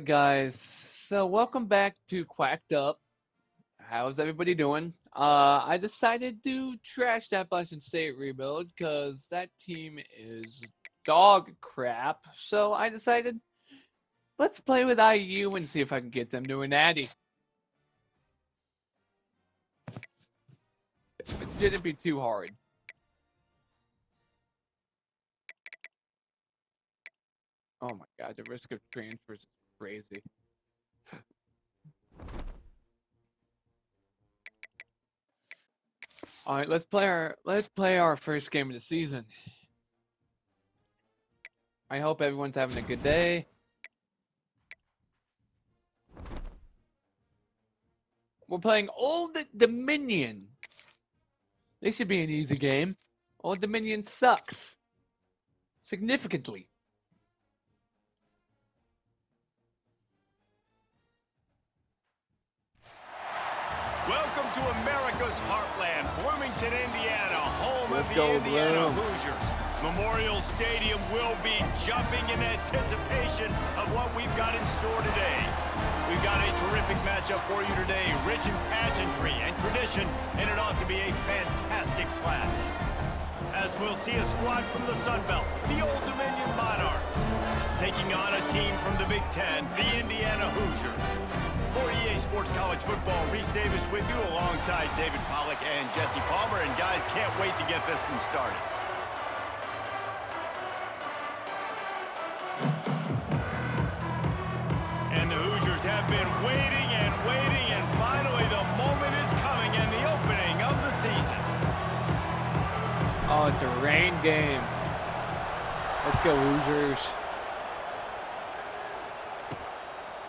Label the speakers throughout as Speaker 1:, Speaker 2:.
Speaker 1: guys. So welcome back to Quacked Up. How's everybody doing? I decided to trash that Appalachian State rebuild because that team is dog crap. So I decided, let's play with IU and see if I can get them to a natty. It shouldn't be too hard. Oh my god, the risk of transfers is crazy. All right, let's play our first game of the season. I hope everyone's having a good day. We're playing Old Dominion. This should be an easy game. Old Dominion sucks significantly.
Speaker 2: Welcome to America's heartland, Bloomington, Indiana, home of the Indiana Hoosiers. Memorial Stadium will be jumping in anticipation of what we've got in store today. We've got a terrific matchup for you today, rich in pageantry and tradition, and it ought to be a fantastic clash. As we'll see a squad from the Sun Belt, the Old Dominion Monarchs, taking on a team from the Big Ten, the Indiana Hoosiers. For EA Sports College Football, Reese Davis with you alongside David Pollack and Jesse Palmer. And guys, can't wait to get this one started. And the Hoosiers have been waiting, and finally the moment is coming and the opening of the season.
Speaker 1: Oh, it's a rain game. Let's go, Hoosiers.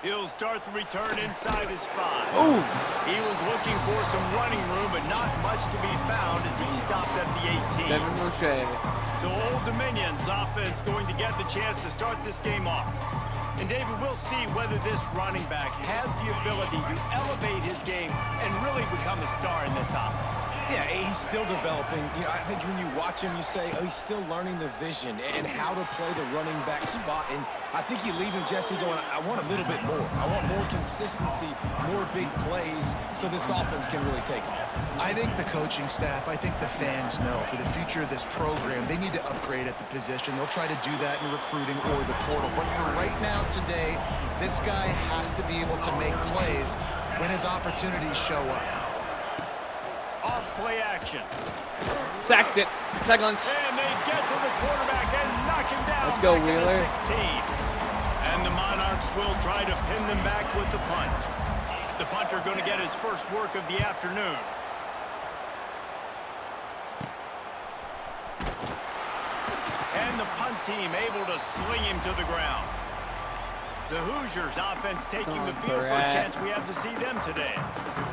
Speaker 2: He'll start the return inside his 5.
Speaker 1: Ooh.
Speaker 2: He was looking for some running room, but not much to be found as he stopped at the 18.
Speaker 1: Devin Roche.
Speaker 2: So Old Dominion's offense going to get the chance to start this game off. And David, we'll see whether this running back has the ability to elevate his game and really become a star in this offense.
Speaker 3: Yeah, he's still developing. You know, I think when you watch him, you say, oh, he's still learning the vision and how to play the running back spot. And I think you leave him, Jesse, going, I want a little bit more. I want more consistency, more big plays, so this offense can really take off.
Speaker 4: I think the coaching staff, I think the fans know for the future of this program, they need to upgrade at the position. They'll try to do that in recruiting or the portal. But for right now, today, this guy has to be able to make plays when his opportunities show up.
Speaker 2: Off play action.
Speaker 1: Sacked it. Silence.
Speaker 2: And they get to the quarterback and knock him down.
Speaker 1: Let's go,
Speaker 2: back
Speaker 1: Wheeler.
Speaker 2: at the 16. And the Monarchs will try to pin them back with the punt. The punter going to get his first work of the afternoon. And the punt team able to sling him to the ground. The Hoosiers offense taking the field. First chance we have to see them today.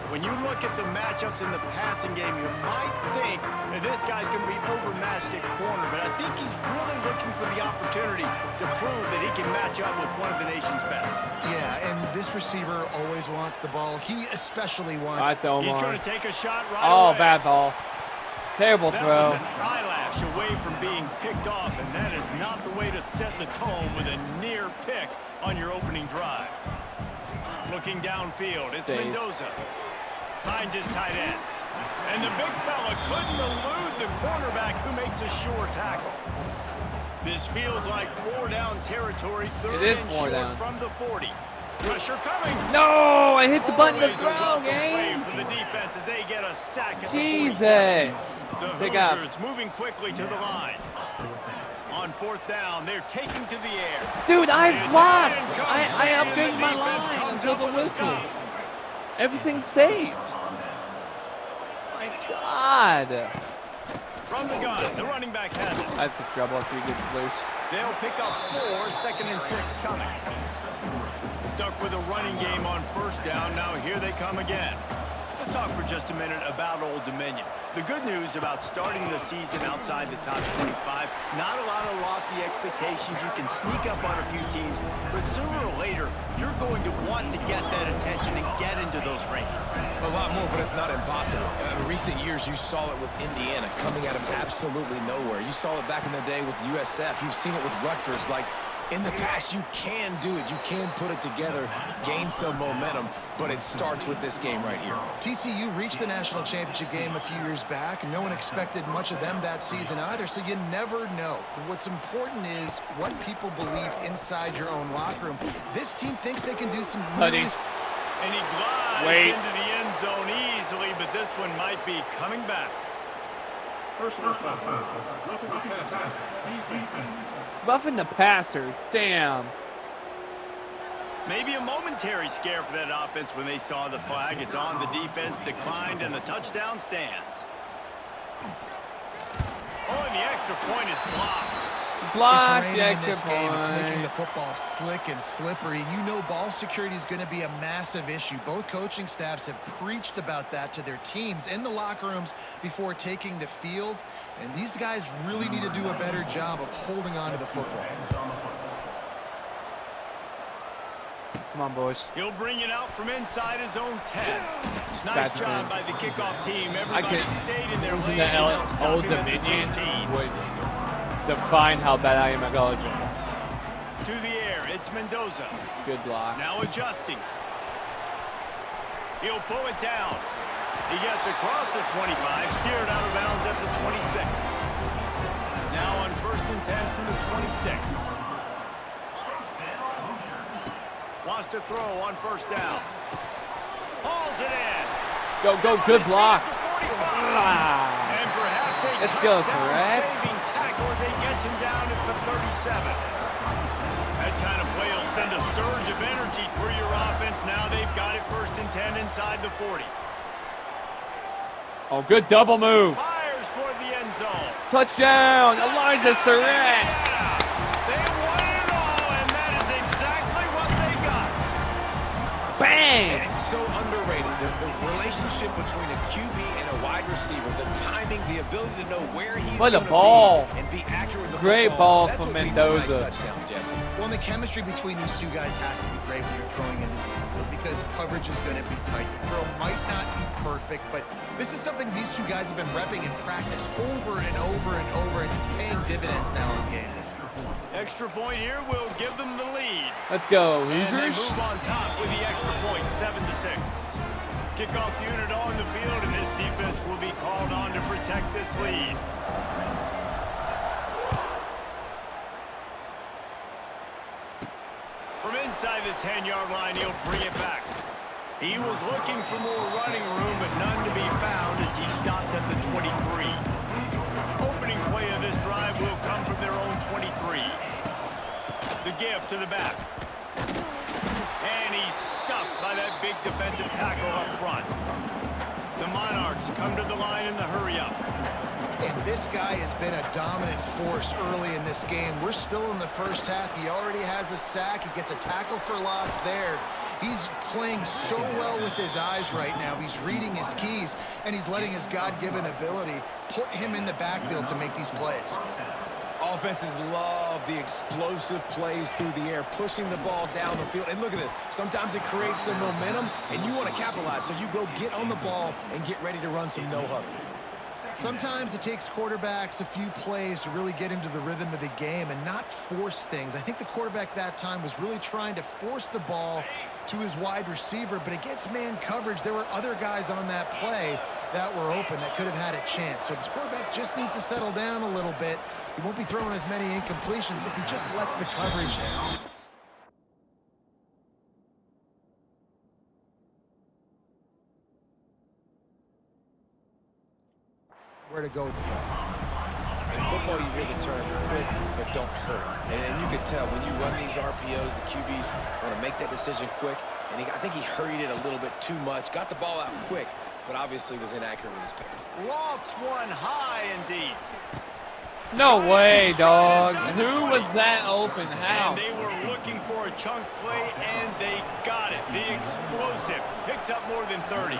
Speaker 2: When you look at the matchups in the passing game, you might think that this guy's going to be overmatched at corner, but I think he's really looking for the opportunity to prove that he can match up with one of the nation's best.
Speaker 4: Yeah, and this receiver always wants the ball. He especially wants...
Speaker 1: That's Omar.
Speaker 2: He's going to take a shot right away.
Speaker 1: Bad ball. Terrible
Speaker 2: that
Speaker 1: throw.
Speaker 2: Was an eyelash away from being picked off, and that is not the way to set the tone with a near pick on your opening drive. Looking downfield, it's Mendoza. Finds his tight end. And the big fella couldn't elude the cornerback who makes a sure tackle. This feels like 4-down territory, third and short from the 40. Pressure coming.
Speaker 1: No, I hit the button to throw,
Speaker 2: game. For the defense as they get a sack at
Speaker 1: Jesus.
Speaker 2: The Hoosiers moving quickly to the line. On 4th down, they're taking to the air.
Speaker 1: Dude, I blocked. I upgraded my line until the whistle. Everything's saved. My God.
Speaker 2: From the gun, the running back has it.
Speaker 1: That's a trouble if he gets loose.
Speaker 2: They'll pick up 4, 2nd and 6 coming. Stuck with a running game on 1st down. Now here they come again. Let's talk for just a minute about Old Dominion. The good news about starting the season outside the top 25, not a lot of lofty expectations. You can sneak up on a few teams, but sooner or later, you're going to want to get that attention and get into those rankings.
Speaker 3: A lot more, but it's not impossible. In recent years, you saw it with Indiana coming out of absolutely nowhere. You saw it back in the day with USF. You've seen it with Rutgers. Like, In the past, you can do it. You can put it together, gain some momentum, but it starts with this game right here.
Speaker 4: TCU reached the national championship game a few years back, and no one expected much of them that season either, so you never know. What's important is what people believe inside your own locker room. This team thinks they can do some really...
Speaker 2: And he glides into the end zone easily, but this one might be coming back.
Speaker 5: Personal foul. Roughing the passer.
Speaker 1: Roughing the passer. Damn.
Speaker 2: Maybe a momentary scare for that offense when they saw the flag. It's on. The defense declined, and the touchdown stands. Oh, and the extra point is blocked.
Speaker 1: Block
Speaker 4: it's
Speaker 1: the
Speaker 4: raining in
Speaker 1: extra
Speaker 4: this game.
Speaker 1: point.
Speaker 4: It's making the football slick and slippery. And you know ball security is going to be a massive issue. Both coaching staffs have preached about that to their teams in the locker rooms before taking the field. And these guys really need to do a better job of holding on to the football.
Speaker 1: Come on, boys.
Speaker 2: He'll bring it out from inside his own 10. Nice job by the kickoff team. Everybody stayed in their lane.
Speaker 1: The Old Dominion would define how bad I am at college.
Speaker 2: To the air, it's Mendoza.
Speaker 1: Good block.
Speaker 2: Now adjusting. He'll pull it down. He gets across the 25, steered out of bounds at the 26. Now on 1st and 10 from the 26. Wants to throw on 1st down. Hauls it in.
Speaker 1: Go, good block.
Speaker 2: And perhaps a
Speaker 1: Let's go,
Speaker 2: touchdown saving tackle as they get him down at the 37. That kind of play will send a surge of energy through your offense. Now they've got it 1st and 10 inside the 40.
Speaker 1: Oh, good double move.
Speaker 2: Fires toward the end zone.
Speaker 1: Touchdown, Elijah Surratt.
Speaker 2: They won it all, and that is exactly what they got.
Speaker 1: Bang.
Speaker 3: And it's so underrated. The relationship between a QB and a wide receiver, the timing, the ability to know where he's going to be and be accurate with the
Speaker 1: Great
Speaker 3: football.
Speaker 1: ball
Speaker 3: That's
Speaker 1: from
Speaker 3: what leads to
Speaker 1: Mendoza.
Speaker 3: nice touchdowns, Jesse.
Speaker 4: Well, and the chemistry between these two guys has to be great when you're throwing into the end zone because coverage is going to be tight. The throw might not be perfect, but this is something these two guys have been repping in practice over and over and over, and it's paying dividends now in game.
Speaker 2: Extra point here will give them the lead.
Speaker 1: Let's go,
Speaker 2: And they
Speaker 1: losers.
Speaker 2: move on top with the extra point, 7-6. Kickoff unit on the field, and this defense will be called on to protect this lead. From inside the 10-yard line, he'll bring it back. He was looking for more running room, but none to be found as he stopped at the 23. Opening play of this drive will come from their own 23. The give to the back. And he's stuffed by that big defensive tackle up front. The Monarchs come to the line in the hurry-up.
Speaker 4: And this guy has been a dominant force early in this game. We're still in the first half. He already has a sack. He gets a tackle for loss there. He's playing so well with his eyes right now. He's reading his keys, and he's letting his God-given ability put him in the backfield to make these plays.
Speaker 3: Offenses love the explosive plays through the air, pushing the ball down the field. And look at this. Sometimes it creates some momentum, and you want to capitalize. So you go get on the ball and get ready to run some no-huddle.
Speaker 4: Sometimes it takes quarterbacks a few plays to really get into the rhythm of the game and not force things. I think the quarterback that time was really trying to force the ball to his wide receiver, but against man coverage, there were other guys on that play that were open that could have had a chance. So this quarterback just needs to settle down a little bit. He won't be throwing as many incompletions if he just lets the coverage out. Where to go with the ball.
Speaker 3: In football, you hear the term quick, but don't hurry. And you can tell when you run these RPOs, the QBs want to make that decision quick. And I think he hurried it a little bit too much, got the ball out quick, but obviously was inaccurate with his pass.
Speaker 2: Lofts one high indeed.
Speaker 1: No way, dog. Who was that open? How?
Speaker 2: And they were looking for a chunk play, and they got it. The explosive picks up more than 30.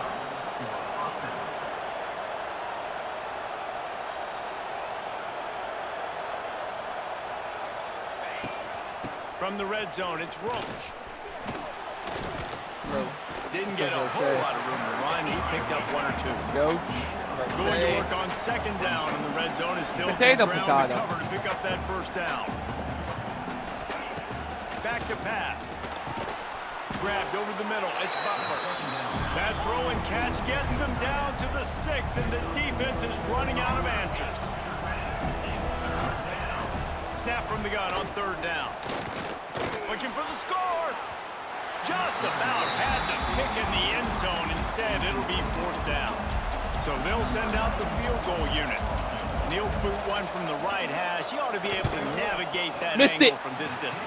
Speaker 2: From the red zone, it's Roach. Didn't get a whole lot of room to run. He picked up 1 or 2. Going to work on 2nd down in the red zone is still some ground to cover to pick up that 1st down. to pass. Grabbed over the middle. It's Butler. That throw and catch gets them down to the 6, and the defense is running out of answers. Snap from the gun on 3rd down. Looking for the score. Just about had the pick in the end zone. Instead, it'll be 4th down. So they'll send out the field goal unit. And he'll boot one from the right hash. He ought to be able to navigate that angle from this distance.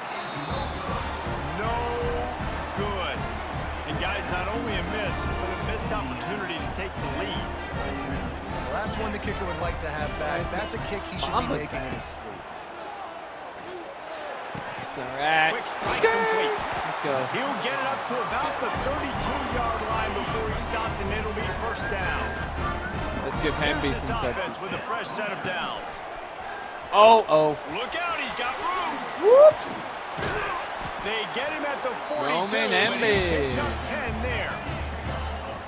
Speaker 2: No good. And guys, not only a miss, but a missed opportunity to take the lead.
Speaker 4: Well, that's one the kicker would like to have back. That's a kick he should be making in his sleep.
Speaker 1: Alright.
Speaker 2: Quick strike complete.
Speaker 1: Let's go.
Speaker 2: He'll get it up to about the 32-yard line before he stopped, and it'll be 1st down.
Speaker 1: Let's give Hamby
Speaker 2: Here's this
Speaker 1: some
Speaker 2: offense
Speaker 1: touches.
Speaker 2: with a fresh set of downs.
Speaker 1: Oh.
Speaker 2: Look out, he's got room.
Speaker 1: Whoop.
Speaker 2: They get him at the 42,
Speaker 1: Roman
Speaker 2: and he
Speaker 1: Embiid.
Speaker 2: picked up 10 there.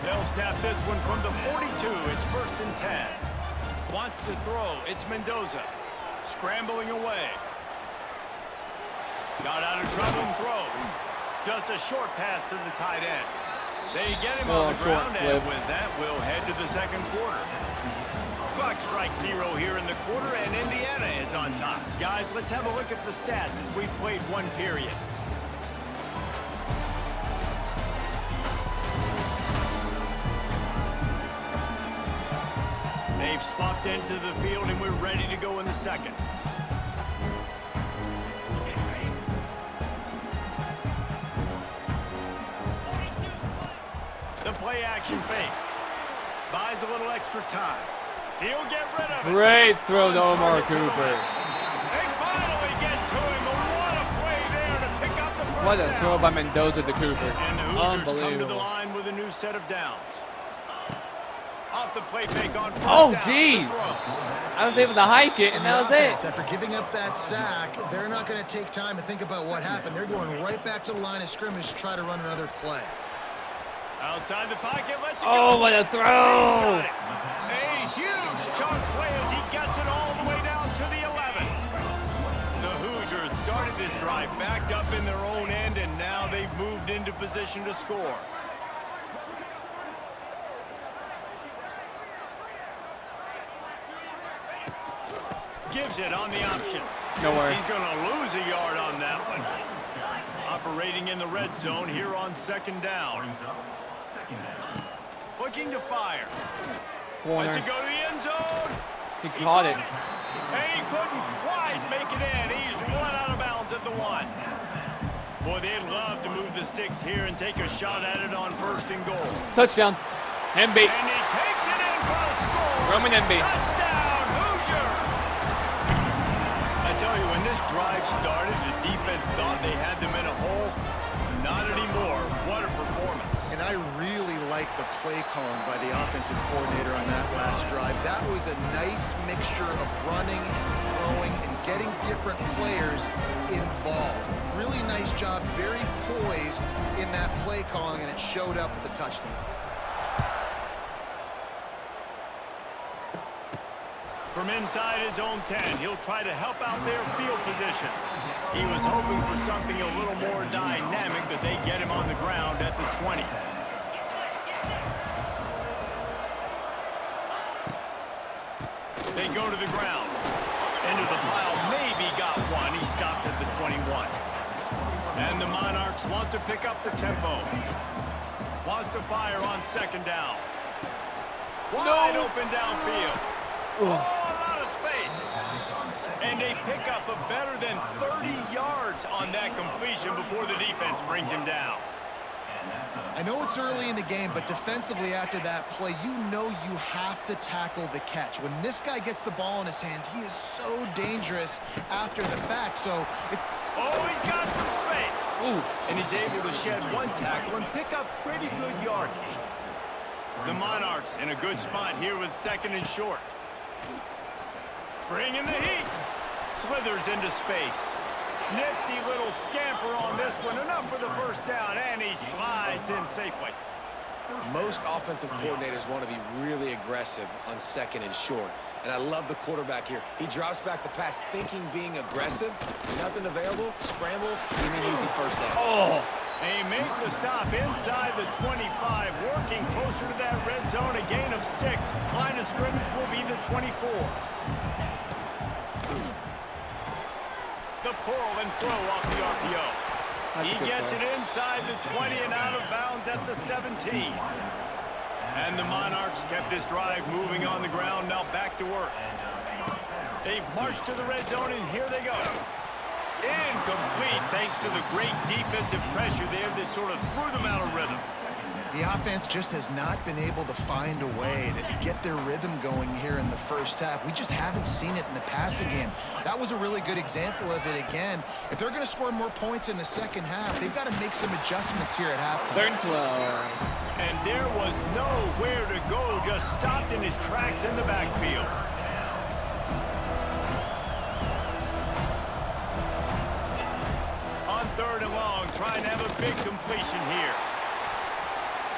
Speaker 2: They'll snap this one from the 42. It's 1st and 10. Wants to throw. It's Mendoza. Scrambling away. Got out of trouble and throws. Just a short pass to the tight end. They get him on the ground, and with that, we'll head to the 2nd quarter. Clock strikes 0 here in the quarter, and Indiana is on top. Guys, let's have a look at the stats as we've played 1 period. They've swapped into the field, and we're ready to go in the 2nd. The play action fake. Buys a little extra time. He'll get rid of it.
Speaker 1: Great throw to Omar Cooper.
Speaker 2: They finally get to him. But what a play there to pick up the 1st
Speaker 1: What a
Speaker 2: down.
Speaker 1: throw by Mendoza to Cooper.
Speaker 2: And the Hoosiers come to the
Speaker 1: Unbelievable.
Speaker 2: line with a new set of downs. Off the play fake on 1st
Speaker 1: Oh,
Speaker 2: down.
Speaker 1: geez.
Speaker 2: The throw.
Speaker 1: I was able to hike it, and that was it.
Speaker 4: After giving up that sack, they're not going to take time to think about what happened. They're going right back to the line of scrimmage to try to run another play.
Speaker 2: Outside the pocket, let's go.
Speaker 1: Oh, what a
Speaker 2: He's
Speaker 1: throw.
Speaker 2: got it. A huge chunk play as he gets it all the way down to the 11. The Hoosiers started this drive backed up in their own end, and now they've moved into position to score. Gives it on the option.
Speaker 1: Nowhere.
Speaker 2: He's going to lose a yard on that one. Operating in the red zone here on 2nd down. Looking to fire. Let's it
Speaker 1: Corner.
Speaker 2: go to the end zone.
Speaker 1: He caught it.
Speaker 2: And he couldn't quite make it in. He's run out of bounds at the 1. Boy, they'd love to move the sticks here and take a shot at it on 1st and goal.
Speaker 1: Touchdown. Embiid.
Speaker 2: And he takes it in for a score.
Speaker 1: Roman Embiid.
Speaker 2: Touchdown, Hoosiers. I tell you, when this drive started, the defense thought they had them in a hole. Not anymore. What a performance.
Speaker 4: And I really like the play calling by the offensive coordinator on that last drive. That was a nice mixture of running and throwing and getting different players involved. Really nice job, very poised in that play calling, and it showed up with the touchdown.
Speaker 2: From inside his own 10, he'll try to help out their field position. He was hoping for something a little more dynamic, but they get him on the ground at the 20. They go to the ground. Into the pile, maybe got one. He stopped at the 21. And the Monarchs want to pick up the tempo. Wants to fire on 2nd down. Wide open downfield. Oh, a lot of space. And they pick up a better than 30 yards on that completion before the defense brings him down.
Speaker 4: I know it's early in the game, but defensively after that play, you know you have to tackle the catch. When this guy gets the ball in his hands, he is so dangerous after the fact. So it's...
Speaker 2: Oh, he's got some space.
Speaker 1: Ooh.
Speaker 2: And he's able to shed one tackle and pick up pretty good yardage. The Monarchs in a good spot here with 2nd and short. Bringing the heat. Slithers into space. Nifty little scamper on this one. Enough for the 1st down, and he slides in safely.
Speaker 3: Most offensive coordinators want to be really aggressive on 2nd and short. And I love the quarterback here. He drops back the pass thinking being aggressive. Nothing available. Scramble. Give me an easy first down.
Speaker 1: Oh.
Speaker 2: They make the stop inside the 25, working closer to that red zone, a gain of 6. Line of scrimmage will be the 24. The pull and throw off the RPO. He gets it inside the 20 and out of bounds at the 17. And the Monarchs kept this drive moving on the ground, now back to work. They've marched to the red zone, and here they go. Incomplete, thanks to the great defensive pressure there that sort of threw them out of rhythm.
Speaker 4: The offense just has not been able to find a way to get their rhythm going here in the first half. We just haven't seen it in the passing game. That was a really good example of it again. If they're going to score more points in the second half, they've got to make some adjustments here at halftime.
Speaker 1: 3rd and 12.
Speaker 2: And there was nowhere to go, just stopped in his tracks in the backfield. On 3rd and long, trying to have a big completion here.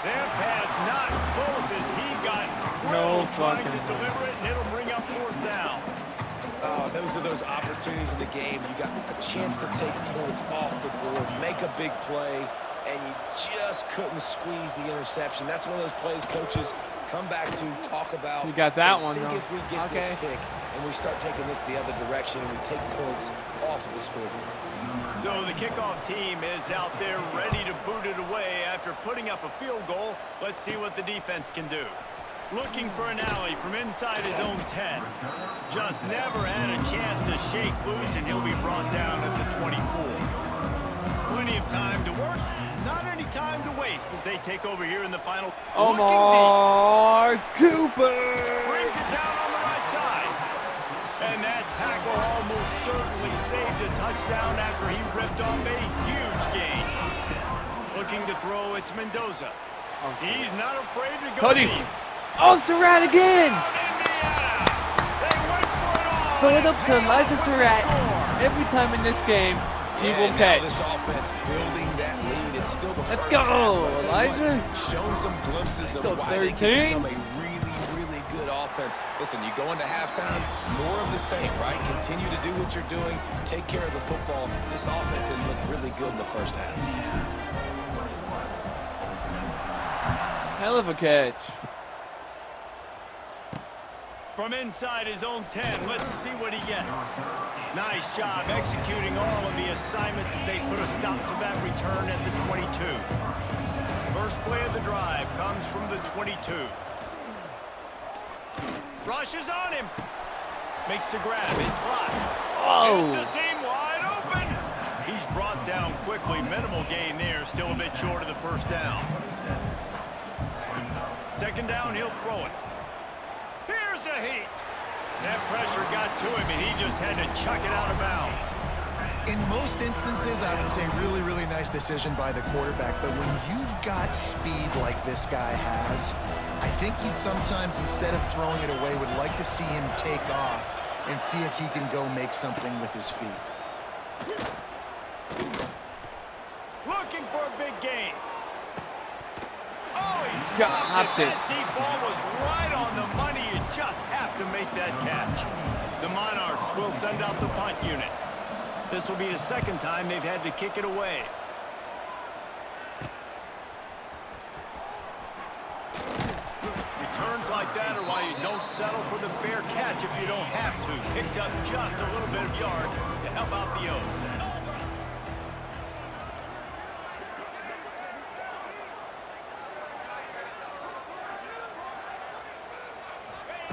Speaker 2: That pass not close as he got drilled trying to deliver it, and it'll bring up 4th down.
Speaker 3: Oh, those are those opportunities in the game. You got a chance to take points off the board, make a big play, and you just couldn't squeeze the interception. That's one of those plays coaches come back to talk about.
Speaker 1: You got that one,
Speaker 3: though. I think if we get this
Speaker 1: Okay.
Speaker 3: pick and we start taking this the other direction and we take points off of the scoreboard.
Speaker 2: So the kickoff team is out there ready to boot it away after putting up a field goal. Let's see what the defense can do. Looking for an alley from inside his own 10. Just never had a chance to shake loose, and he'll be brought down at the 24. Plenty of time to work. Not any time to waste as they take over here in the final.
Speaker 1: Omar Cooper
Speaker 2: brings it down on the right side. And that tackle almost certainly saved a touchdown after he ripped off a huge gain. Looking to throw, it's Mendoza. He's not afraid to go deep.
Speaker 1: Oh, Surratt again!
Speaker 2: Indiana! They went for it all.
Speaker 1: Throw it up to Elijah Surratt. Every time in this game, he will catch.
Speaker 3: This offense building that lead. It's still the
Speaker 1: Let's
Speaker 3: first
Speaker 1: go,
Speaker 3: half,
Speaker 1: Elijah.
Speaker 3: Showing some glimpses of why they can become a really good offense. Listen, you go into halftime, more of the same, right? Continue to do what you're doing. Take care of the football. This offense has looked really good in the first half.
Speaker 1: Hell of a catch.
Speaker 2: From inside his own 10, let's see what he gets. Nice job executing all of the assignments as they put a stop to that return at the 22. First play of the drive comes from the 22. Rushes on him. Makes the grab. It's blocked.
Speaker 1: Oh.
Speaker 2: It's a seam wide open. He's brought down quickly. Minimal gain there. Still a bit short of the first down. 2nd down, he'll throw it. Here's a heat. That pressure got to him, and he just had to chuck it out of bounds.
Speaker 4: In most instances, I would say really nice decision by the quarterback. But when you've got speed like this guy has, I think you'd sometimes, instead of throwing it away, would like to see him take off and see if he can go make something with his feet.
Speaker 2: Looking for a big gain. Oh, he
Speaker 1: Dropped it.
Speaker 2: That deep ball was right on the money. You just have to make that catch. The Monarchs will send out the punt unit. This will be the 2nd time they've had to kick it away. Returns like that are why you don't settle for the fair catch if you don't have to. Picks up just a little bit of yards to help out the O's.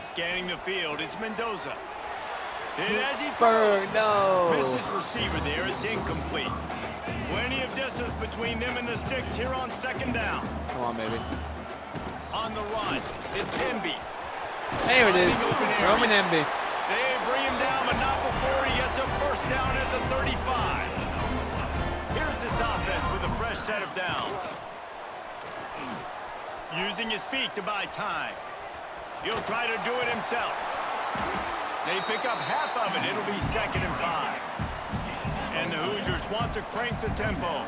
Speaker 2: Scanning the field, it's Mendoza. And as he throws, missed his receiver there, it's incomplete. Plenty of distance between them and the sticks here on 2nd down.
Speaker 1: Come on, baby.
Speaker 2: On the run, it's Emby.
Speaker 1: There it is. Roman Emby.
Speaker 2: They bring him down, but not before he gets a first down at the 35. Here's this offense with a fresh set of downs. Using his feet to buy time. He'll try to do it himself. They pick up half of it. It'll be 2nd and 5. And the Hoosiers want to crank the tempo.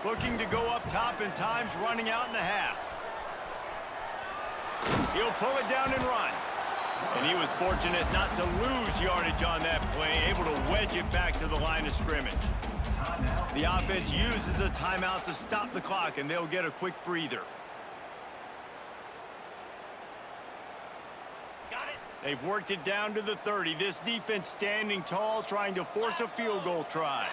Speaker 2: Looking to go up top, and time's running out in the half. He'll pull it down and run. And he was fortunate not to lose yardage on that play, able to wedge it back to the line of scrimmage. The offense uses a timeout to stop the clock, and they'll get a quick breather. They've worked it down to the 30. This defense standing tall, trying to force a field goal try.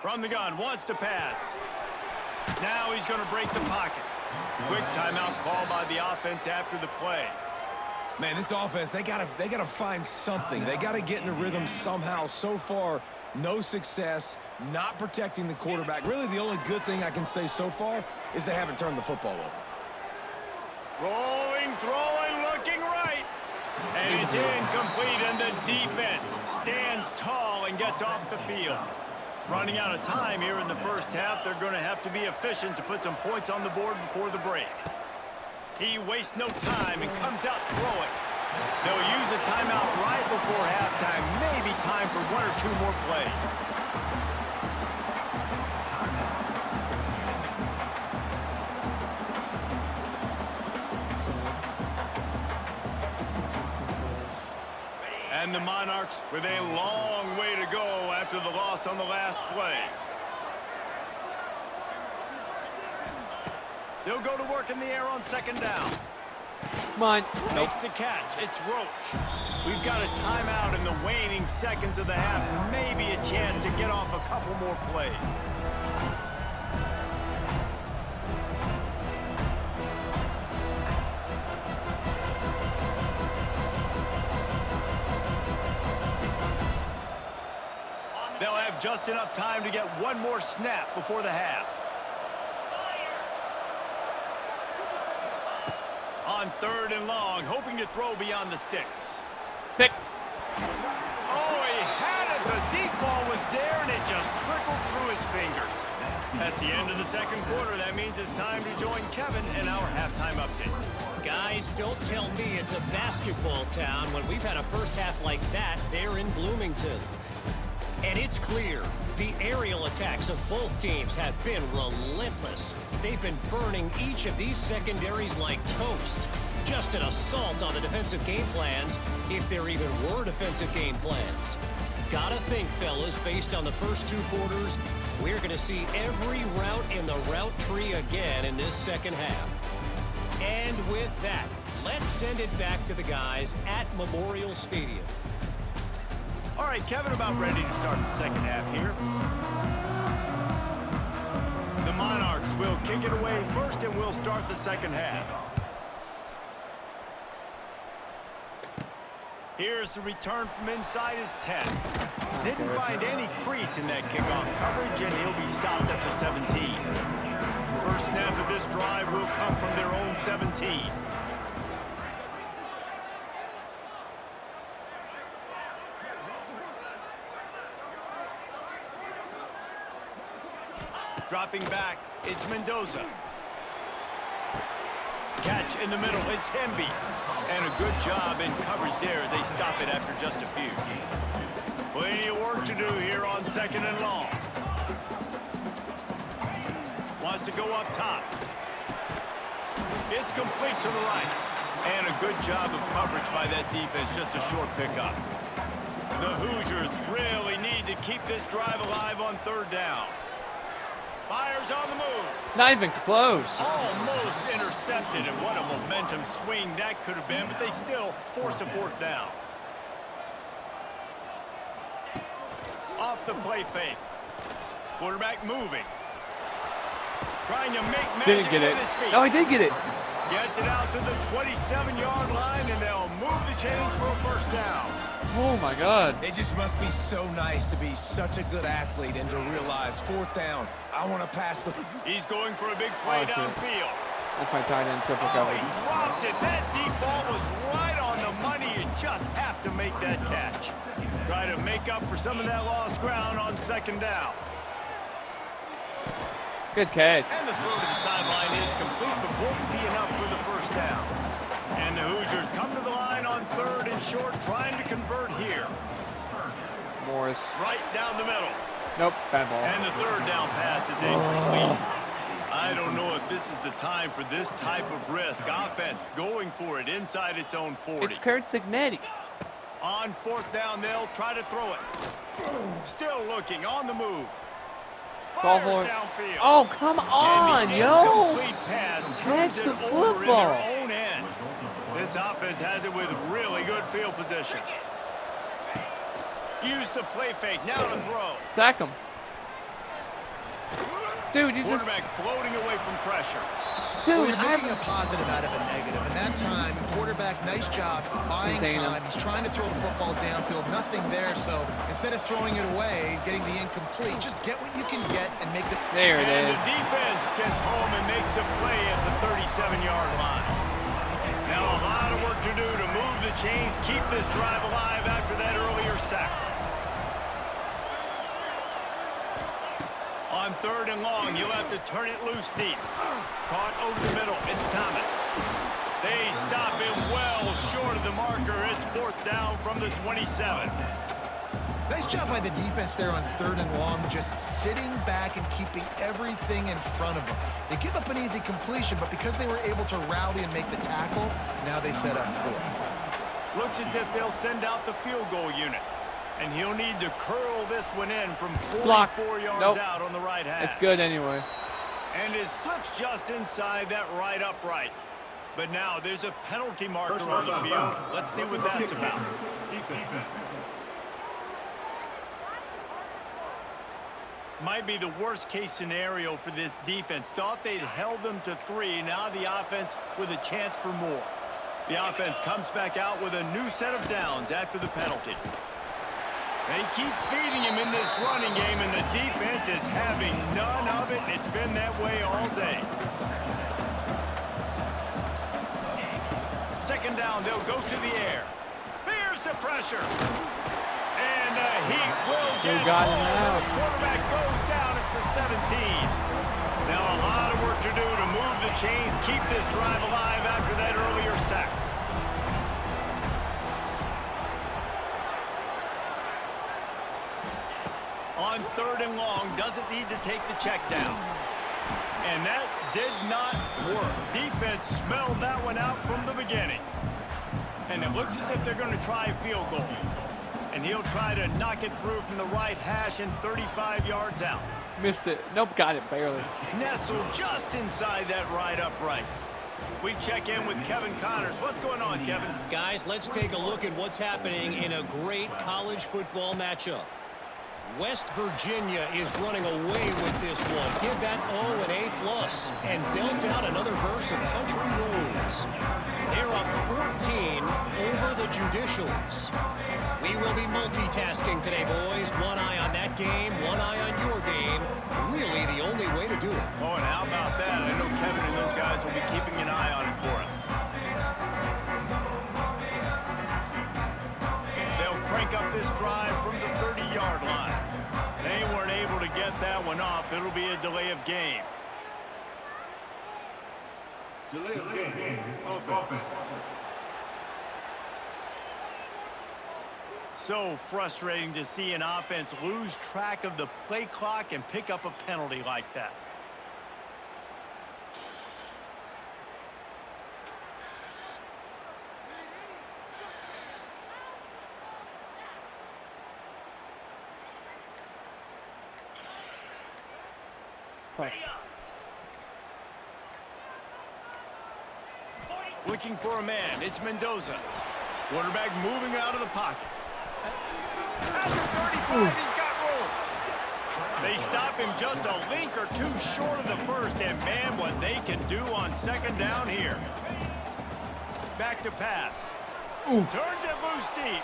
Speaker 2: From the gun, wants to pass. Now he's going to break the pocket. Quick timeout call by the offense after the play.
Speaker 3: Man, this offense, they gotta find something. They gotta get in the rhythm somehow. So far, no success, not protecting the quarterback. Really, the only good thing I can say so far is they haven't turned the football over.
Speaker 2: Rolling, throwing, looking right. And it's incomplete, and the defense stands tall and gets off the field. Running out of time here in the first half, they're going to have to be efficient to put some points on the board before the break. He wastes no time and comes out throwing. They'll use a timeout right before halftime, maybe time for one or two more plays. And the Monarchs with a long way to go after the loss on the last play. They'll go to work in the air on second down.
Speaker 1: Come on.
Speaker 2: Makes the catch. It's Roach. We've got a timeout in the waning seconds of the half. Maybe a chance to get off a couple more plays. They'll have just enough time to get one more snap before the half. On third and long, hoping to throw beyond the sticks.
Speaker 1: Pick.
Speaker 2: Oh, he had it. The deep ball was there, and it just trickled through his fingers. That's the end of the second quarter. That means it's time to join Kevin in our halftime update.
Speaker 6: Guys, don't tell me it's a basketball town when we've had a first half like that there in Bloomington. And it's clear, the aerial attacks of both teams have been relentless. They've been burning each of these secondaries like toast. Just an assault on the defensive game plans, if there even were defensive game plans. Gotta think, fellas, based on the first two quarters, we're gonna see every route in the route tree again in this second half. And with that, let's send it back to the guys at Memorial Stadium.
Speaker 2: All right, Kevin, about ready to start the second half here. The Monarchs will kick it away first, and we'll start the second half. Here's the return from inside his 10. Didn't find any crease in that kickoff coverage, and he'll be stopped at the 17. First snap of this drive will come from their own 17. Dropping back, it's Mendoza. Catch in the middle, it's Hemby. And a good job in coverage there as they stop it after just a few. Plenty of work to do here on second and long. Wants to go up top. It's complete to the right. And a good job of coverage by that defense, just a short pickup. The Hoosiers really need to keep this drive alive on third down. Fires on the move.
Speaker 1: Not even close.
Speaker 2: Almost intercepted, and what a momentum swing that could have been, but they still force a fourth down. Off the play fake. Quarterback moving. Trying to make magic
Speaker 1: Didn't get it.
Speaker 2: with his feet.
Speaker 1: Oh, he did get it.
Speaker 2: Gets it out to the 27-yard line, and they'll move the chains for a first down.
Speaker 1: Oh, my God.
Speaker 3: It just must be so nice to be such a good athlete and to realize fourth down, I want to pass the...
Speaker 2: He's going for a big play downfield.
Speaker 1: That's my tight end triple
Speaker 2: Oh,
Speaker 1: coverage.
Speaker 2: he dropped it. That deep ball was right on the money. You just have to make that catch. Try to make up for some of that lost ground on second down.
Speaker 1: Good catch.
Speaker 2: And the throw to the sideline is complete, but won't be enough for the first down. And the Hoosiers come to the line on third and short, trying to convert here.
Speaker 1: Morris.
Speaker 2: Right down the middle.
Speaker 1: Nope, bad ball.
Speaker 2: And the third down pass is incomplete. I don't know if this is the time for this type of risk. Offense going for it inside its own 40.
Speaker 1: It's Kurt Signetti.
Speaker 2: On fourth down, they'll try to throw it. Still looking on the move. Fires downfield.
Speaker 1: Oh, come on,
Speaker 2: and the
Speaker 1: yo.
Speaker 2: incomplete pass
Speaker 1: Catch
Speaker 2: turns
Speaker 1: the
Speaker 2: it over in
Speaker 1: football.
Speaker 2: their own end. This offense has it with really good field position. Use the play fake. Now to throw.
Speaker 1: Sack him. Dude, you just...
Speaker 2: Quarterback floating away from pressure.
Speaker 4: Well,
Speaker 1: Dude,
Speaker 4: you're
Speaker 1: I
Speaker 4: making
Speaker 1: was...
Speaker 4: a positive out of a negative. And that time, quarterback, nice job buying time. He's trying to throw the football downfield. Nothing there. So instead of throwing it away, getting the incomplete, just get what you can get and make the...
Speaker 1: There it
Speaker 2: And
Speaker 1: is.
Speaker 2: the defense gets home and makes a play at the 37-yard line. Now a lot of work to do to move the chains, keep this drive alive after that earlier sack. On third and long, you'll have to turn it loose deep. Caught over the middle. It's Thomas. They stop him well short of the marker. It's fourth down from the 27.
Speaker 4: Nice job by the defense there on third and long, just sitting back and keeping everything in front of them. They give up an easy completion, but because they were able to rally and make the tackle, now they set up fourth.
Speaker 2: Looks as if they'll send out the field goal unit. And he'll need to curl this one in from 44 yards out on the right hash.
Speaker 1: It's good anyway.
Speaker 2: And it slips just inside that right upright. But now there's a penalty marker on the field. Let's see what that's about. Might be the worst case scenario for this defense. Thought they'd held them to 3. Now the offense with a chance for more. The offense comes back out with a new set of downs after the penalty. They keep feeding him in this running game, and the defense is having none of it. It's been that way all day. Second down, they'll go to the air. Here's the pressure. And the heat will get home. The quarterback goes down at the 17. Now a lot of work to do to move the chains, keep this drive alive after that earlier sack. On third and long, doesn't need to take the check down. And that did not work. Defense smelled that one out from the beginning. And it looks as if they're going to try a field goal. And he'll try to knock it through from the right hash and 35 yards out.
Speaker 1: Missed it. Nope, got it barely.
Speaker 2: Nestled just inside that right upright. We check in with Kevin Connors. What's going on, Kevin?
Speaker 6: Guys, let's take a look at what's happening in a great college football matchup. West Virginia is running away with this one. Give that O an A+, and belt out another verse of country roads. They're up 14 over the Judicials. We will be multitasking today, boys. One eye on that game, one eye on your game. Really the only way to do it.
Speaker 2: Oh, and how about that? I know Kevin and those guys will be keeping an eye on it for us. They'll crank up this drive from the 30-yard line. They weren't able to get that one off. It'll be a delay of game.
Speaker 5: Delay of game. Offense.
Speaker 2: So frustrating to see an offense lose track of the play clock and pick up a penalty like that. Looking for a man. It's Mendoza. Quarterback moving out of the pocket. At the 35, he's got room. They stop him just a link or two short of the first, and man, what they can do on second down here. Back to pass. Turns it loose deep.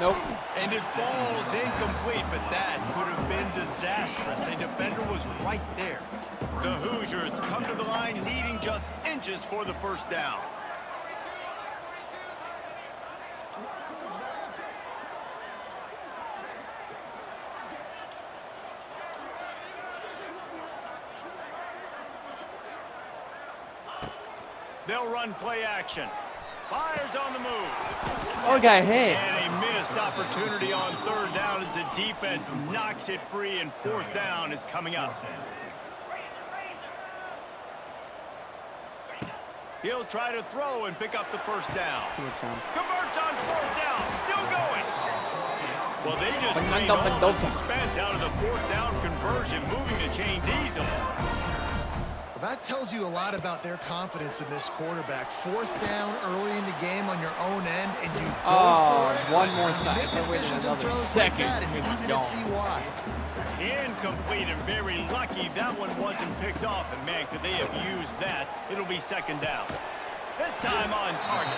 Speaker 1: Nope.
Speaker 2: And it falls incomplete, but that could have been disastrous. A defender was right there. The Hoosiers come to the line needing just inches for the first down. They'll run play action. Fires on the move.
Speaker 1: Oh, got hit.
Speaker 2: And a miss missed opportunity on third down as the defense knocks it free, and fourth down is coming up. He'll try to throw and pick up the first down. Converts on fourth down. Still going. Well, they just drained all the suspense out of the fourth down conversion, moving the chains easily.
Speaker 4: Well, that tells you a lot about their confidence in this quarterback. Fourth down early in the game on your own end, and you go for it.
Speaker 1: One more
Speaker 4: When you
Speaker 1: side.
Speaker 4: make decisions and throws like that, it's easy to see why.
Speaker 2: Incomplete, and very lucky that one wasn't picked off. And man, could they have used that? It'll be second down. This time on target.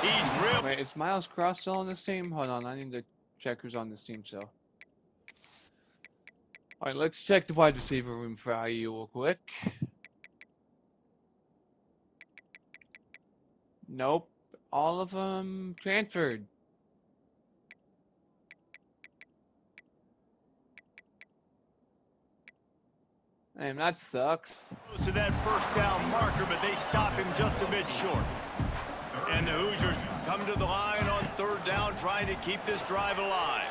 Speaker 2: He's real.
Speaker 1: Wait, is Miles Cross still on this team? Hold on, I need to check who's on this team still. Alright, let's check the wide receiver room for IU real quick. Nope, all of them transferred. Man, that sucks.
Speaker 2: To that first down marker, but they stop him just a bit short. And the Hoosiers come to the line on third down, trying to keep this drive alive.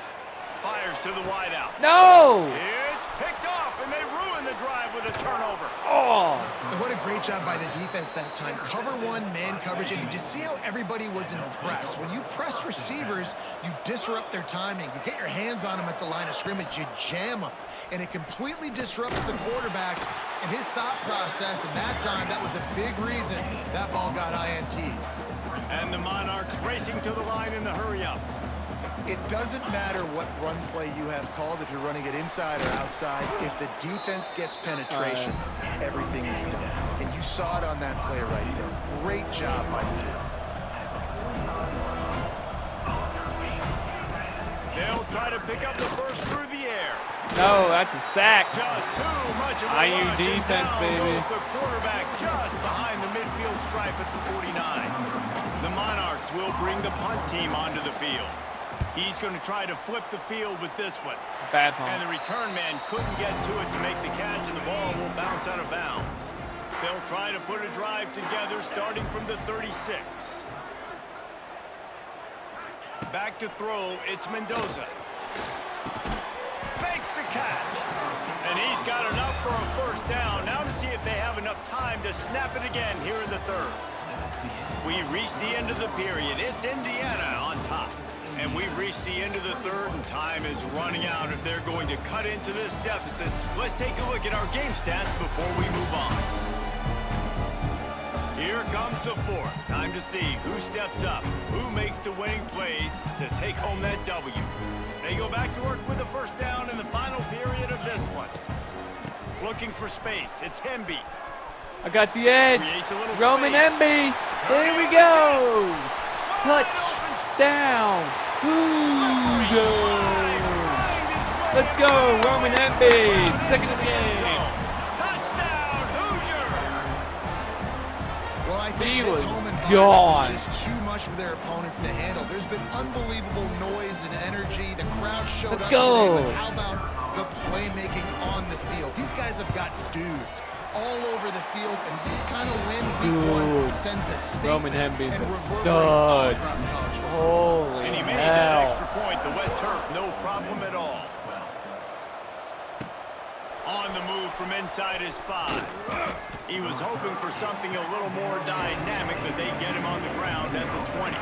Speaker 2: Fires to the wideout.
Speaker 1: No!
Speaker 2: It's picked off, and they ruin the drive with a turnover.
Speaker 1: Oh!
Speaker 4: And what a great job by the defense that time. Cover one, man coverage, and did you see how everybody was impressed? When you press receivers, you disrupt their timing. You get your hands on them at the line of scrimmage, you jam them. And it completely disrupts the quarterback and his thought process. And that time, that was a big reason that ball got INT.
Speaker 2: And the Monarchs racing to the line in a hurry-up.
Speaker 4: It doesn't matter what run play you have called, if you're running it inside or outside. If the defense gets penetration, everything is done. And you saw it on that play right there. Great job by the dude.
Speaker 2: They'll try to pick up the first through the air.
Speaker 1: No, that's a sack.
Speaker 2: Just too much of a
Speaker 1: IU
Speaker 2: rush, and
Speaker 1: defense,
Speaker 2: down
Speaker 1: baby.
Speaker 2: goes the quarterback just behind the midfield stripe at the 49. The Monarchs will bring the punt team onto the field. He's going to try to flip the field with this one.
Speaker 1: Bad
Speaker 2: And
Speaker 1: punt.
Speaker 2: the return man couldn't get to it to make the catch, and the ball will bounce out of bounds. They'll try to put a drive together starting from the 36. Back to throw, it's Mendoza. Makes the catch. And he's got enough for a first down. Now to see if they have enough time to snap it again here in the third. We've reached the end of the period. It's Indiana on top. And we've reached the end of the third, and time is running out if they're going to cut into this deficit. Let's take a look at our game stats before we move on. Here comes the fourth. Time to see who steps up, who makes the winning plays to take home that W. They go back to work with the first down in the final period of this one. Looking for space. It's Hemby.
Speaker 1: I got the edge.
Speaker 2: Creates a little
Speaker 1: Roman
Speaker 2: space.
Speaker 1: Emby. There we go. Touchdown. Hoosiers. Let's go, Roman Emby. Second of the game.
Speaker 2: Touchdown, Hoosiers.
Speaker 4: Well, I think
Speaker 1: He
Speaker 4: this
Speaker 1: was
Speaker 4: home environment
Speaker 1: gone.
Speaker 4: was just too much for their opponents to handle. There's been unbelievable noise and energy. The crowd showed
Speaker 1: Let's
Speaker 4: up
Speaker 1: go.
Speaker 4: today, but how about the playmaking on the field? These guys have got dudes all over the field, and this kind of win week one sends a statement
Speaker 1: Roman Emby's
Speaker 4: and
Speaker 1: a
Speaker 4: reverberates all
Speaker 1: stud.
Speaker 4: across college football.
Speaker 1: Holy
Speaker 2: And he made that extra
Speaker 1: hell.
Speaker 2: point, the wet turf, no problem at all. On the move from inside his 5. He was hoping for something a little more dynamic, but they get him on the ground at the 20.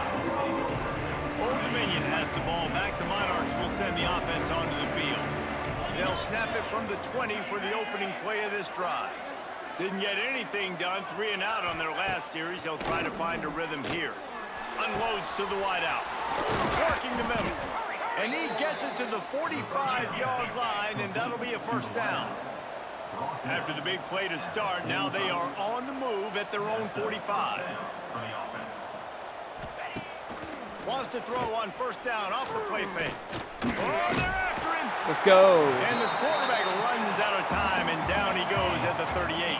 Speaker 2: Old Dominion has the ball back. The Monarchs will send the offense onto the field. They'll snap it from the 20 for the opening play of this drive. Didn't get anything done, 3 and out on their last series. They'll try to find a rhythm here. Unloads to the wideout. Working the middle. And he gets it to the 45-yard line, and that'll be a first down. After the big play to start, now they are on the move at their own 45. Wants to throw on first down off the play fake. Oh, they're after him.
Speaker 1: Let's go.
Speaker 2: And the quarterback runs out of time, and down he goes at the 38.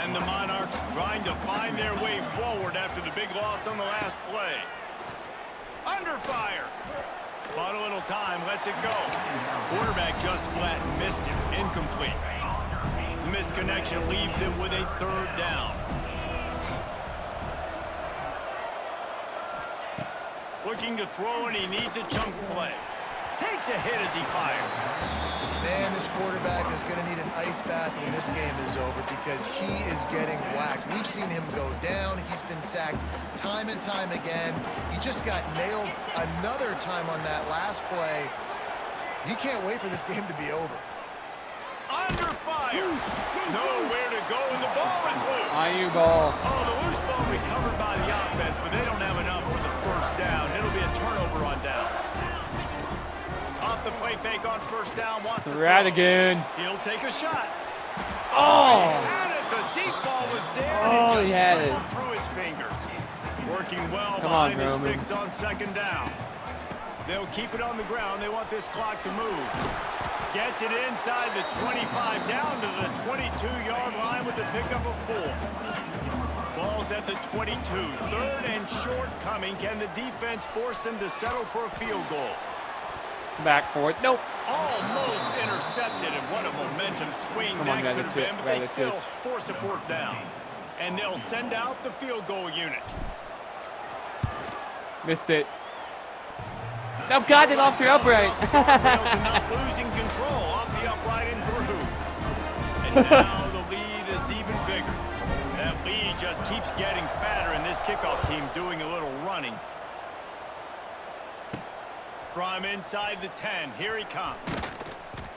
Speaker 2: And the Monarchs trying to find their way forward after the big loss on the last play. Under fire. Bought a little time, lets it go. Quarterback just flat missed it. Incomplete. The misconnection leaves them with a third down. Looking to throw, and he needs a chunk play. Takes a hit as he fires.
Speaker 4: Man, this quarterback is going to need an ice bath when this game is over because he is getting whacked. We've seen him go down. He's been sacked time and time again. He just got nailed another time on that last play. He can't wait for this game to be over.
Speaker 2: Under fire. Nowhere to go, and the ball is loose.
Speaker 1: IU ball.
Speaker 2: Oh, the loose ball recovered by the offense, but they don't have enough for the first down. It'll be a turnover on downs. Off the play fake on first down. Wants to throw.
Speaker 1: Radigan.
Speaker 2: He'll take a shot.
Speaker 1: Oh.
Speaker 2: He had it. The deep ball was there.
Speaker 1: Oh,
Speaker 2: and
Speaker 1: he
Speaker 2: it
Speaker 1: had
Speaker 2: just
Speaker 1: it.
Speaker 2: slipped through his fingers. Working well
Speaker 1: Come on,
Speaker 2: behind the
Speaker 1: Roman.
Speaker 2: sticks on second down. They'll keep it on the ground. They want this clock to move. Gets it inside the 25, down to the 22-yard line with the pickup of 4. Ball's at the 22. Third and short coming. Can the defense force them to settle for a field goal?
Speaker 1: Back for it. Nope.
Speaker 2: Almost intercepted, and what a momentum swing
Speaker 1: Come on,
Speaker 2: that could have been, but they
Speaker 1: Rakitic.
Speaker 2: still force a fourth down. And they'll send out the field goal unit.
Speaker 1: Missed it. Oh, God, it off your upright.
Speaker 2: Rails are not losing control off the upright and through. And now the lead is even bigger. That lead just keeps getting fatter, and this kickoff team doing a little running. From inside the 10, here he comes.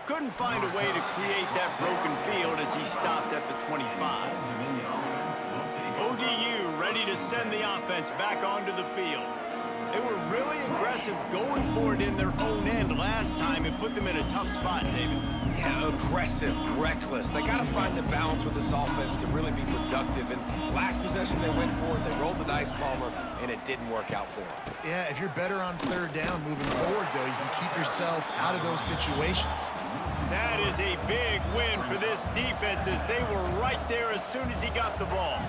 Speaker 2: Couldn't find a way to create that broken field as he stopped at the 25. ODU ready to send the offense back onto the field. They were really aggressive going for it in their own end last time and put them in a tough spot, David.
Speaker 3: Yeah, aggressive, reckless. They got to find the balance with this offense to really be productive. And last possession they went for it, they rolled the dice, Palmer, and it didn't work out for them.
Speaker 4: Yeah, if you're better on third down moving forward, though, you can keep yourself out of those situations.
Speaker 2: That is a big win for this defense as they were right there as soon as he got the ball.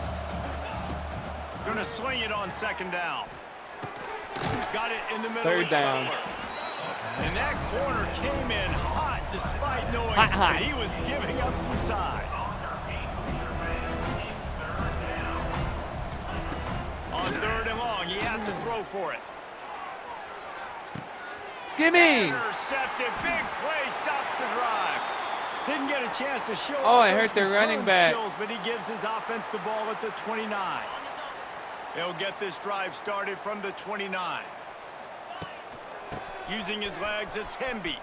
Speaker 2: Gonna swing it on second down. Got it in the middle.
Speaker 1: Third down.
Speaker 2: Butler. And that corner came in hot despite knowing
Speaker 1: Hot.
Speaker 2: that he was giving up some size. On third and long, he has to throw for it.
Speaker 1: Gimme.
Speaker 2: Intercepted, big play, stops the drive. Didn't get a chance to show
Speaker 1: Oh,
Speaker 2: off
Speaker 1: I
Speaker 2: those
Speaker 1: hurt their running
Speaker 2: return
Speaker 1: back.
Speaker 2: skills, but he gives his offense the ball at the 29. They'll get this drive started from the 29. Using his legs, it's Hemby.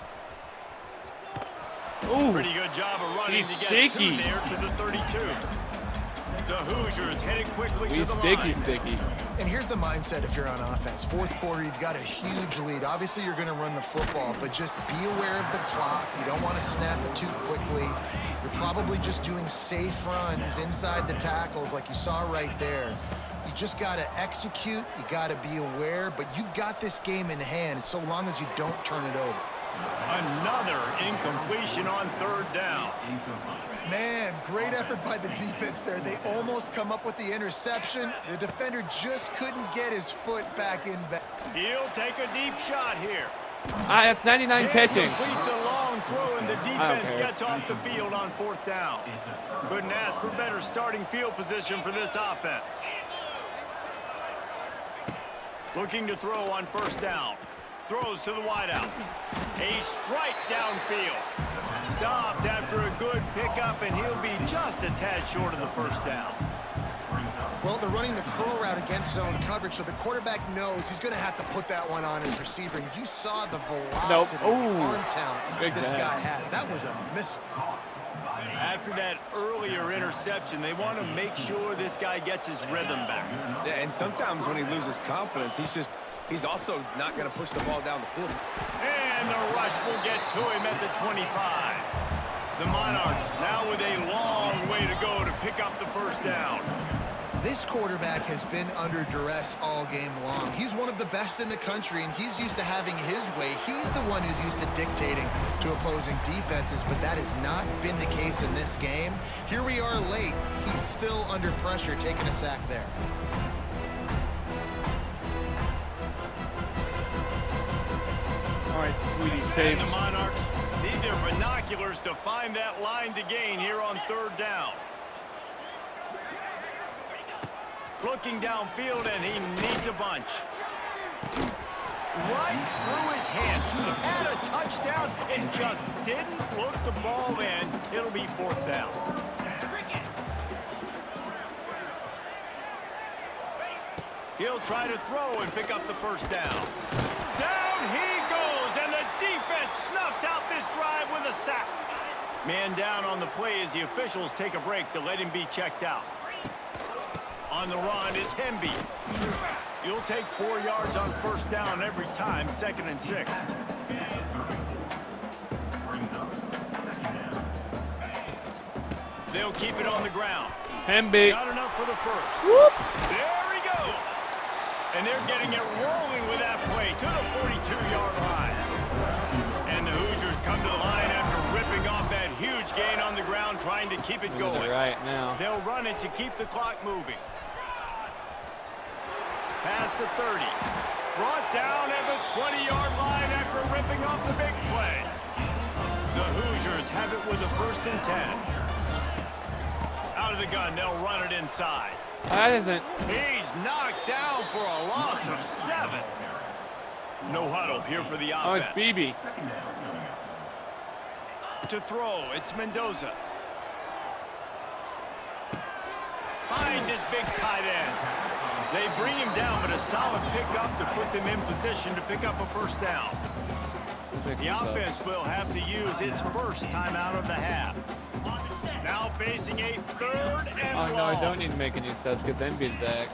Speaker 1: Ooh.
Speaker 2: Pretty good job of running
Speaker 1: He's
Speaker 2: to get
Speaker 1: sticky.
Speaker 2: two there to the 32. The Hoosiers headed quickly to
Speaker 1: He's
Speaker 2: the
Speaker 1: sticky,
Speaker 2: line.
Speaker 1: sticky.
Speaker 4: And here's the mindset if you're on offense. Fourth quarter, you've got a huge lead. Obviously, you're going to run the football, but just be aware of the clock. You don't want to snap it too quickly. You're probably just doing safe runs inside the tackles like you saw right there. You just got to execute. You got to be aware, but you've got this game in hand so long as you don't turn it over.
Speaker 2: Another incompletion on third down.
Speaker 4: Man, great effort by the defense there. They almost come up with the interception. The defender just couldn't get his foot back in.
Speaker 2: He'll take a deep shot here.
Speaker 1: That's 99
Speaker 2: Can't
Speaker 1: pitching.
Speaker 2: complete the long throw, and the defense
Speaker 1: care.
Speaker 2: gets off the field on fourth down. Couldn't ask for better starting field position for this offense. Looking to throw on first down. Throws to the wideout. A strike downfield. Stopped after a good pickup, and he'll be just a tad short of the first down.
Speaker 4: Well, they're running the curl route against zone coverage, so the quarterback knows he's going to have to put that one on his receiver. And you saw the velocity,
Speaker 1: Nope.
Speaker 4: and
Speaker 1: Ooh.
Speaker 4: arm talent
Speaker 1: Big
Speaker 4: this
Speaker 1: guy.
Speaker 4: guy has. That was a missile.
Speaker 2: After that earlier interception, they want to make sure this guy gets his rhythm back.
Speaker 3: Yeah, and sometimes when he loses confidence, he's also not going to push the ball down the field.
Speaker 2: And the rush will get to him at the 25. The Monarchs now with a long way to go to pick up the first down.
Speaker 4: This quarterback has been under duress all game long. He's one of the best in the country, and he's used to having his way. He's the one who's used to dictating to opposing defenses, but that has not been the case in this game. Here we are late. He's still under pressure, taking a sack there.
Speaker 1: All right, sweetie,
Speaker 2: And
Speaker 1: safe.
Speaker 2: the Monarchs need their binoculars to find that line to gain here on third down. Looking downfield, and he needs a bunch. right through his hands. He had a touchdown and just didn't look the ball in. It'll be 4th down. He'll try to throw and pick up the 1st down. Down he goes, and the defense snuffs out this drive with a sack. Man down on the play as the officials take a break to let him be checked out. On the run, it's Hemby. You'll take 4 yards on 1st down every time, 2nd and 6. They'll keep it on the ground.
Speaker 1: Hemby.
Speaker 2: Not enough for the 1st.
Speaker 1: Whoop.
Speaker 2: There he goes. And they're getting it rolling with that play to the 42-yard line. And the Hoosiers come to the line after ripping off that huge gain on the ground, trying to keep it going.
Speaker 1: Right now.
Speaker 2: They'll run it to keep the clock moving. Past the 30. Brought down at the 20-yard line after ripping off the big play. The Hoosiers have it with the 1st and 10. Out of the gun, they'll run it inside.
Speaker 1: That isn't.
Speaker 2: He's knocked down for a loss of 7. No huddle here for the offense.
Speaker 1: Oh, it's BB.
Speaker 2: To throw, it's Mendoza. Finds his big tight end. They bring him down, but a solid pickup to put them in position to pick up a 1st down. The offense will have to use its 1st timeout of the half. Now facing a 3rd and long.
Speaker 1: Oh, no, I don't need to make any subs because Embiid's back.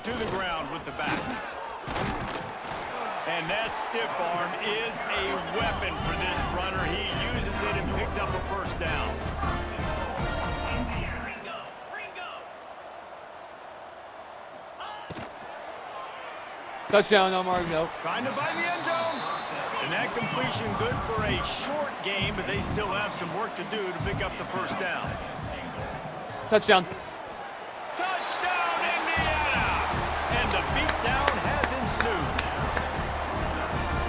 Speaker 2: To the ground with the back. And that stiff arm is a weapon for this runner. He uses it and picks up a 1st down.
Speaker 1: Touchdown, Omar. Nope.
Speaker 2: Trying to find the end zone. And that completion good for a short game, but they still have some work to do to pick up the 1st down.
Speaker 1: Touchdown.
Speaker 2: Touchdown, Indiana! And the beatdown has ensued.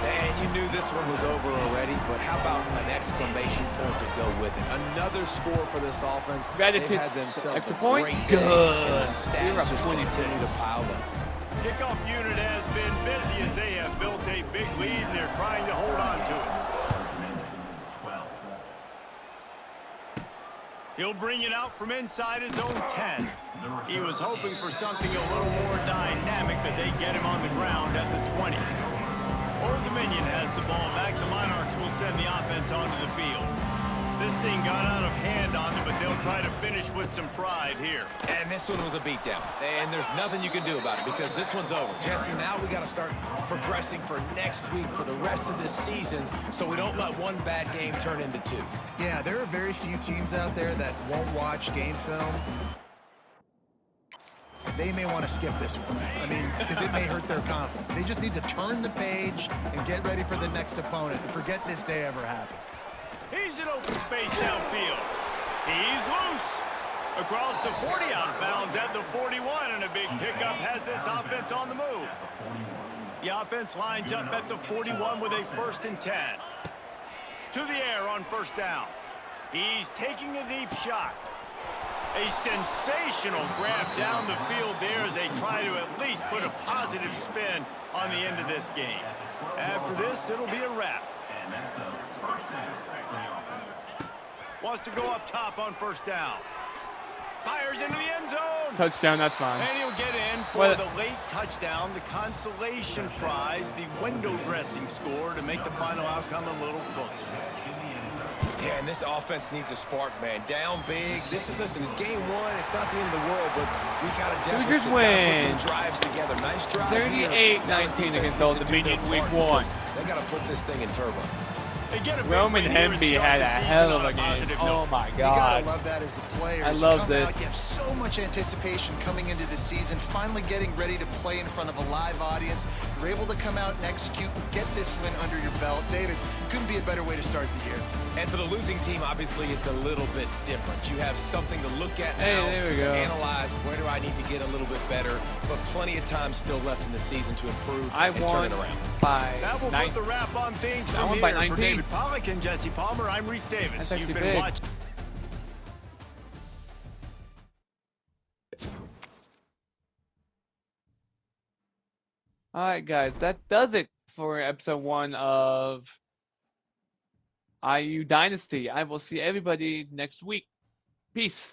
Speaker 3: And you knew this one was over already, but how about an exclamation point to go with it? Another score for this offense. They've had themselves a great day, and the stats just continue to pile up.
Speaker 2: Kickoff unit has been busy as they have built a big lead, and they're trying to hold on to it. He'll bring it out from inside his own 10. He was hoping for something a little more dynamic, but they get him on the ground at the 20. Old Dominion has the ball back. The Monarchs will send the offense onto the field. This thing got out of hand on them, but they'll try to finish with some pride here.
Speaker 3: And this one was a beatdown. And there's nothing you can do about it because this one's over. Jesse, now we got to start progressing for next week, for the rest of this season, so we don't let one bad game turn into 2.
Speaker 4: Yeah, there are very few teams out there that won't watch game film. They may want to skip this one. I mean, because it may hurt their confidence. They just need to turn the page and get ready for the next opponent and forget this day ever happened.
Speaker 2: He's in open space downfield. He's loose. Across the 40, out of bounds at the 41, and a big pickup has this offense on the move. The offense lines up at the 41 with a 1st and 10. To the air on 1st down. He's taking a deep shot. A sensational grab down the field there as they try to at least put a positive spin on the end of this game. After this, it'll be a wrap. Wants to go up top on 1st down. Fires into the end zone.
Speaker 1: Touchdown, that's fine.
Speaker 2: And he'll get in for the late touchdown, the consolation prize, the window dressing score to make the final outcome a little closer.
Speaker 3: Yeah, and this offense needs a spark, man. Down big. Listen, it's game 1. It's not the end of the world, but we got to deficit. Put some drives together. Nice drive.
Speaker 1: 38-19 against Old Dominion week 1.
Speaker 3: They got to put this thing in turbo.
Speaker 1: Roman Hemby had a hell of a game. Oh my God!
Speaker 4: You gotta love that as the players.
Speaker 1: I love this.
Speaker 4: You have so much anticipation coming into the season. Finally getting ready to play in front of a live audience. You're able to come out and execute and get this win under your belt. David, couldn't be a better way to start the year.
Speaker 3: And for the losing team, obviously, it's a little bit different. You have something to look at now,
Speaker 1: there we
Speaker 3: to
Speaker 1: go.
Speaker 3: analyze. Where do I need to get a little bit better? But plenty of time still left in the season to improve and turn it around.
Speaker 2: That will put the wrap on things from here.
Speaker 1: By 19.
Speaker 2: For David Pollack and Jesse Palmer, I'm Reese Davis.
Speaker 1: That's actually
Speaker 2: You've been
Speaker 1: big.
Speaker 2: watching.
Speaker 1: All right, guys, that does it for episode 1 of IU Dynasty. I will see everybody next week. Peace.